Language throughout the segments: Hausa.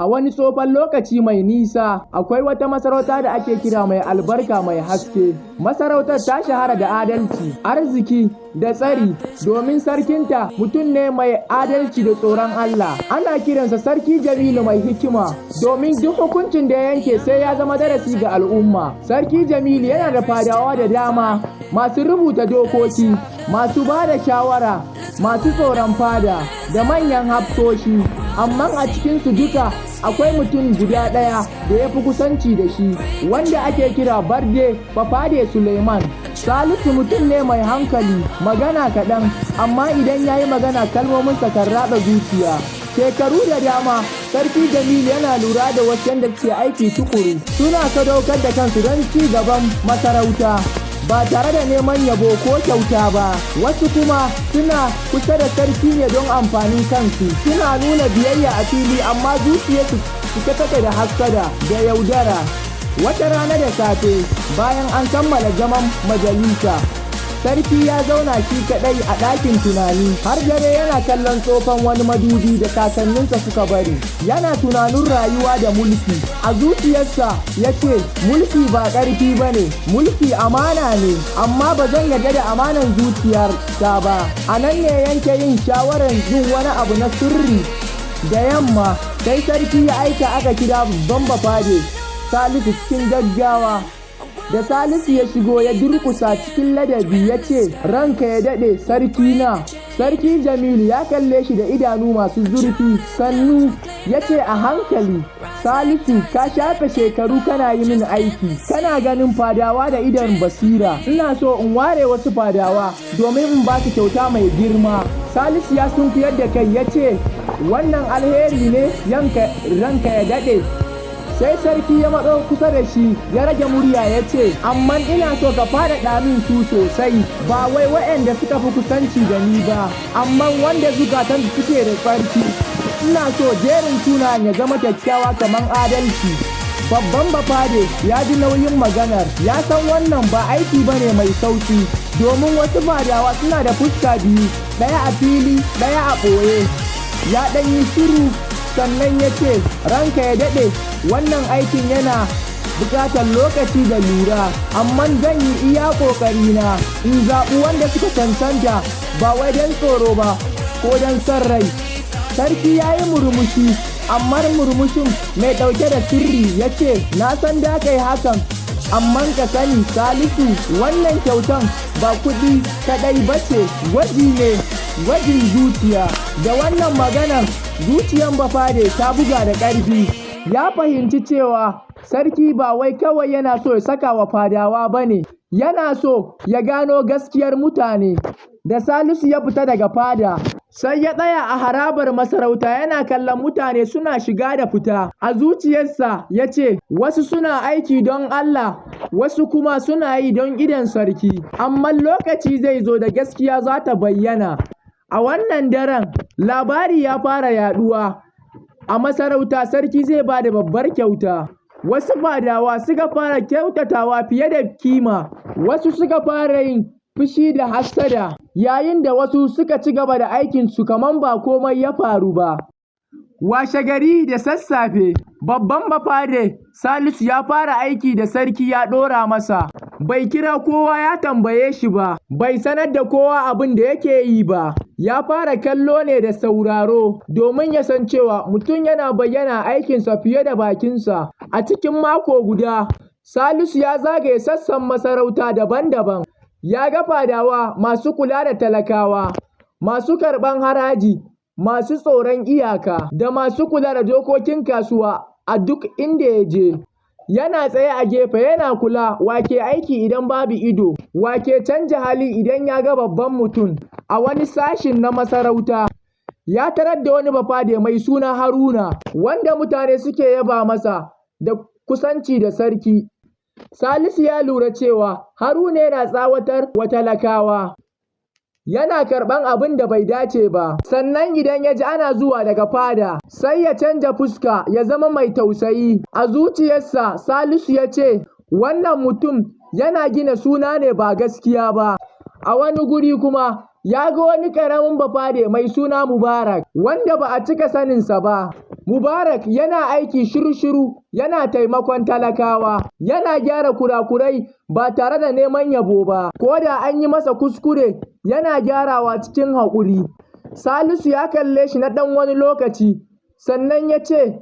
A wani tsofon lokaci mai nisa, akwai wata masarauta da ake kira mai albarka mai haske. Masarautar ta shahara da adalci, arziki da tsari domin sarkinta mutum ne mai adalci da tsoron Allah. Ana kiransa Sarki Jamilu mai hikima domin duk hukuncin da ya yanke sai ya zama darasi ga al'umma. Sarki Jamilu yana da fadawa da dama, masu rubuta dokoki, masu ba da shawara, masu tsoron fada da manyan hafsoshi. Amma a cikinsu duka akwai mutum guda ɗaya da ya fi kusanci da shi, wanda ake kira Barde Bafade Suleiman. Salisu mutum ne mai hankali, magana kaɗan, amma idan ya yi magana kalmominsa kan ratsa zuciya. Shekaru da dama, Sarki Jamilu yana lura da wasu yadda suke aiki tukuru, suna sadaukar da kansu don ci gaban masarauta ba tare da neman yabo ko kyauta ba. Wasu kuma suna kusa da sarki ne don amfanin kansu, suna nuna biyayya a fili amma zuciyarsu cike take da hassada da yaudara. Wata rana da safe, bayan an kammala zaman majalisa, sarki ya zauna shi kaɗai a ɗakin tunani, har dare yana kallon tsofan wani madubi da kakanninsa suka bari. Yana tunanin rayuwa da mulki. A zuciyarsa ya ce, mulki ba ƙarfi ba ne, mulki amana ne, amma ba zan yarda da amanan zuciyar ta ba. A nan ne yanke yin shawarar yin wani abu na sirri. Da yamma, sai sarki ya aika aka kira babban bafade Salisu cikin gaggawa. Da Salisu ya shigo ya durƙusa cikin ladabi ya ce, ranka ya daɗe sarki na. Sarki Jamilu ya kalle shi da idanu masu zurfi, sannu ya ce a hankali, Salisu ka shafe shekaru kana yi min aiki, kana ganin fadawa da idon basira. Ina so in ware wasu fadawa domin in ba su kyauta mai girma. Salisu ya sunkuyar da kai ya ce, wannan alheri ne ranka ya daɗe. Sai sarki ya matso kusa da shi ya rage murya ya ce, amma ina so ka faɗaɗa min su sosai, ba wai waɗanda suka fi kusanci da ni ba, amma wanda zukatan suke da tsarki. Ina so jerin sunayen ya zama kyakkyawa kamar adalci. Babban bafade ya ji nauyin maganar, ya san wannan ba aiki ba ne mai sauki, domin wasu fadawa suna da fuska biyu, ɗaya a fili ɗaya a ɓoye. Ya ɗan yi shiru sannan ya ce, ranka ya daɗe, wannan aikin yana buƙatar lokaci da lura, amma zan yi iya ƙoƙarina in zaɓi wanda suka cancanta, ba wai don tsoro ba ko don son rai. Sarki ya yi murmushi, amma murmushin mai ɗauke da sirri ya ce, na san da kai hakan, amma ka sani Salisu, wannan kyautan ba kuɗi kaɗai ba ce, gwaji ne, gwajin zuciya. Da wannan maganar zuciyan bafade ta buga da ƙarfi. Ya fahimci cewa sarki ba wai kawai yana so ya saka wa fadawa ba ne, yana so ya gano gaskiyar mutane. Da Salisu ya fita daga fada, sai ya tsaya a harabar masarauta yana kallon mutane suna shiga da fita. A zuciyarsa ya ce, wasu suna aiki don Allah, wasu kuma suna yi don idon sarki, amma lokaci zai zo da gaskiya za ta bayyana. A wannan daren, labari ya fara yaɗuwa. A masarauta sarki zai ba da babbar kyauta. Wasu fadawa suka fara kyautatawa fiye da kima, wasu suka fara yin fushi da hassada, yayin da wasu suka ci gaba da aikinsu kamar ba komai ya faru ba. Washe gari da sassafe, babban bafade Salisu ya fara aiki da sarki ya ɗora masa. Bai kira kowa ya tambaye shi ba, bai sanar da kowa abin da yake yi ba. Ya fara kallo ne da sauraro domin ya san cewa mutum yana bayyana aikinsa fiye da bakinsa. A cikin mako guda, Salisu ya zagaye sassan masarauta daban-daban. Ya ga fadawa masu kula da talakawa, masu karɓan haraji, masu tsoron iyaka, da masu kula da dokokin kasuwa a duk inda ya je. Yana tsaye a gefe yana kula wake aiki idan babu ido, wake canja hali idan ya ga babban mutum. A wani sashin na masarauta, ya tarar da wani bafade mai suna Haruna, wanda mutane suke yaba masa da kusanci da sarki. Salisu ya lura cewa Haruna yana tsawatar wa talakawa, yana karɓan abin da bai dace ba, sannan idan ya ji ana zuwa daga fada, sai ya canja fuska ya zama mai tausayi. A zuciyarsa Salisu ya ce, wannan mutum yana gina suna ne ba gaskiya ba. A wani guri kuma ya ga wani ƙaramin bafade mai suna Mubarak, wanda ba a cika saninsa ba. Mubarak yana aiki shiru-shiru, yana taimakon talakawa, yana gyara kurakurai ba tare da neman yabo ba, ko da an yi masa kuskure yana gyarawa cikin haƙuri. Salisu ya kalle shi na ɗan wani lokaci, sannan ya ce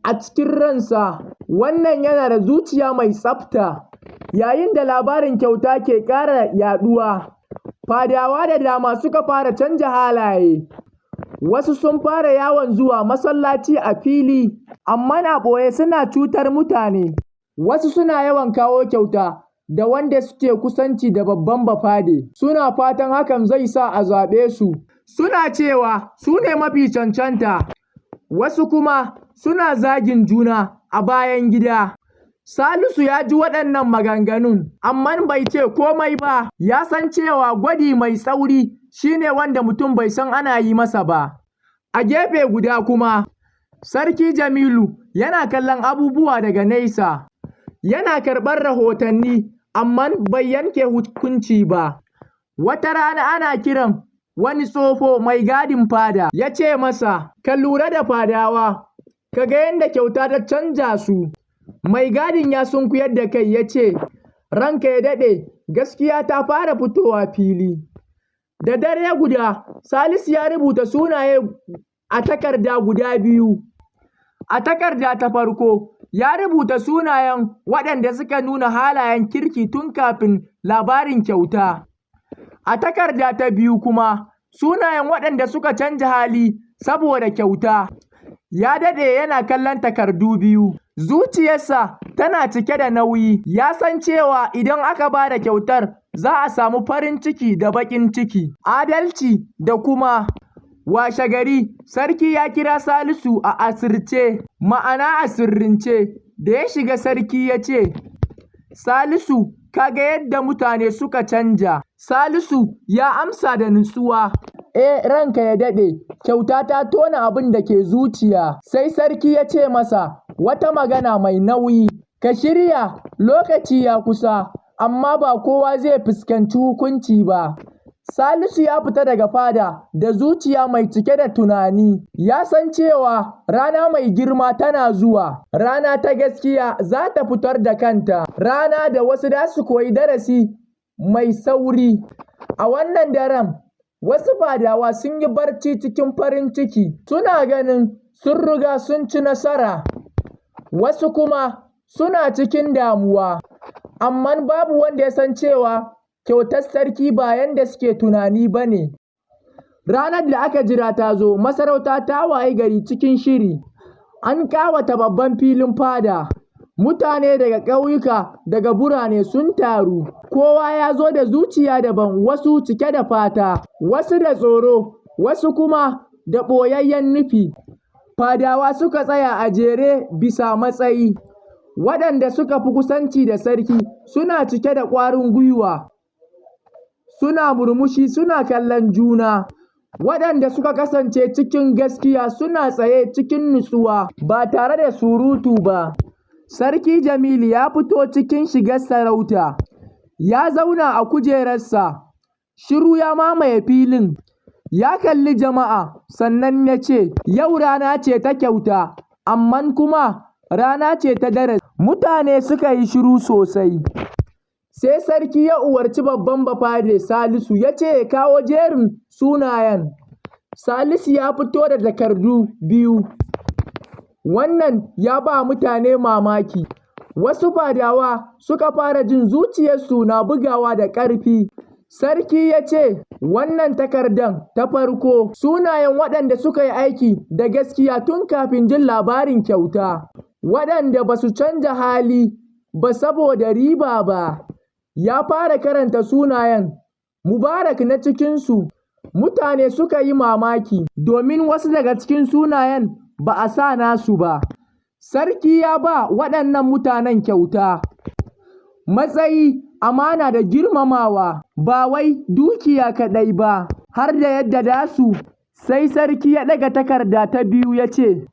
a cikin ransa, wannan yana da zuciya mai tsafta. Yayin da labarin kyauta ke ƙara yaɗuwa, fadawa da dama suka fara canja halaye. Wasu sun fara yawon zuwa masallaci a fili, amma a ɓoye suna cutar mutane. Wasu suna yawan kawo kyauta da wanda suke kusanci da babban bafade, suna fatan hakan zai sa a zaɓe su. Suna cewa su ne mafi cancanta. Wasu kuma suna zagin juna a bayan gida. Salisu ya ji waɗannan maganganun, amma bai ce komai ba. Ya san cewa gwadi mai tsauri shine wanda mutum bai san ana yi masa ba. A gefe guda kuma, Sarki Jamilu yana kallon abubuwa daga nesa. Yana karɓar rahotanni, amma bai yanke hukunci ba. Wata rana ana kiran wani tsofo mai gadin fada, ya ce masa, ka lura da fadawa, ka ga yadda kyauta ta canja su. Mai gadin ya sunkuyar da kai ya ce, ranka ya daɗe, gaskiya ta fara fitowa fili. Da dare guda, Salisu ya rubuta sunaye a takarda guda biyu. A takarda ta farko, ya rubuta sunayen waɗanda suka nuna halayen kirki tun kafin labarin kyauta. A takarda ta biyu kuma, sunayen waɗanda suka canja hali saboda kyauta. Ya daɗe yana kallon takardu biyu. Zuciyarsa tana cike da nauyi. Ya san cewa idan aka ba da kyautar, za a samu farin ciki da baƙin ciki, adalci da kuma. Washe gari, sarki ya kira Salisu a asirce, ma'ana a sirrince. Da ya shiga, sarki ya ce, Salisu, ka ga yadda mutane suka canja. Salisu ya amsa da nutsuwa, ranka ya daɗe, kyauta ta tona abin da ke zuciya. Sai sarki ya ce masa wata magana mai nauyi, ka shirya, lokaci ya kusa, amma ba kowa zai fuskanci hukunci ba. Salisu ya fita daga fada da zuciya mai cike da tunani. Ya san cewa rana mai girma tana zuwa, rana ta gaskiya za ta fitar da kanta, rana da wasu za su koyi darasi mai sauri. A wannan daren, wasu fadawa sun yi barci cikin farin ciki, suna ganin sun riga sun ci nasara. Wasu kuma suna cikin damuwa, amma babu wanda ya san cewa kyautar sarki ba yanda suke tunani ba ne. Ranar da aka jira ta zo, masarauta ta wayi gari cikin shiri. An ƙawata babban filin fada. Mutane daga ƙauyuka, daga birane sun taru. Kowa ya zo da zuciya daban, wasu cike da fata, wasu da tsoro, wasu kuma da ɓoyayyen nufi. Fadawa suka tsaya a jere bisa matsayi. Waɗanda suka fi kusanci da sarki suna cike da ƙwarin gwiwa, suna murmushi, suna kallon juna. Waɗanda suka kasance cikin gaskiya suna tsaye cikin nutsuwa, ba tare da surutu ba. Sarki Jamilu ya fito cikin shigar sarauta. Ya zauna a kujerarsa, shiru ya mamaye filin. Ya kalli jama'a, sannan ya ce, yau rana ce ta kyauta, amma kuma rana ce ta darasi. Mutane suka yi shiru sosai. Sai sarki ya umarci babban bafade Salisu, ya ce ya kawo jerin sunayen. Salisu ya fito da takardu biyu. Wannan ya ba mutane mamaki. Wasu fadawa suka fara jin zuciyarsu na bugawa da ƙarfi. Sarki ya ce, wannan takardan ta farko, sunayen waɗanda suka yi aiki da gaskiya tun kafin jin labarin kyauta, waɗanda ba su canja hali ba saboda riba ba. Ya fara karanta sunayen. Mubarak na cikinsu. Mutane suka yi mamaki, domin wasu daga cikin sunayen ba a sa nasu ba. Sarki ya ba waɗannan mutanen kyauta, matsayi, amana da girmamawa, ba wai dukiya kaɗai ba, har da yadda da su. Sai sarki ya ɗaga takarda ta biyu ya ce,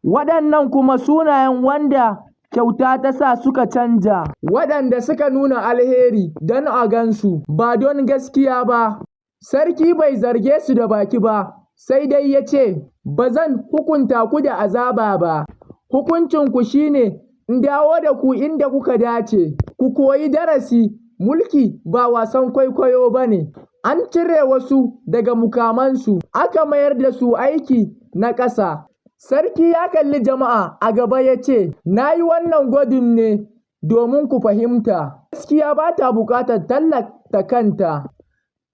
waɗannan kuma sunayen wanda kyauta ta sa suka canja, waɗanda suka nuna alheri don a gansu, ba don gaskiya ba. Sarki bai zarge su da baki ba, sai dai ya ce, ba zan hukunta ku da azaba ba, hukuncinku shi ne in dawo da ku inda kuka dace, ku koyi darasi, mulki ba wasan kwaikwayo ba ne. An cire wasu daga mukamansu, aka mayar da su aiki na ƙasa. Sarki ya kalli jama'a a gaba ya ce, na yi wannan gwadin ne domin ku fahimta, gaskiya ba ta buƙatar tallata kanta,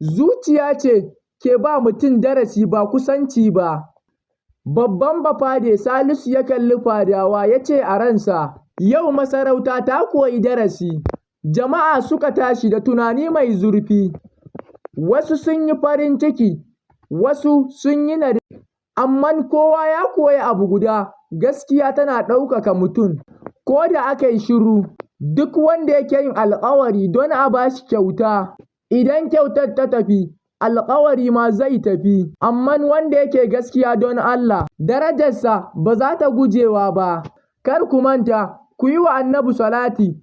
zuciya ce ke ba mutum darasi ba kusanci ba. Babban bafade Salisu ya kalli fadawa ya ce a ransa, yau masarauta ta koyi darasi. Jama'a suka tashi da tunani mai zurfi, wasu sun yi farin ciki, wasu sun yi nadama, amma kowa ya koyi abu guda, gaskiya tana ɗaukaka mutum. Ko da aka yi shiru, duk wanda yake yin alƙawari don a ba shi kyauta, idan kyautar ta tafi, alƙawari ma zai tafi. Amma wanda yake gaskiya don Allah, darajarsa ba za ta gujewa ba. Kar ku manta, ku yi wa Annabi salati.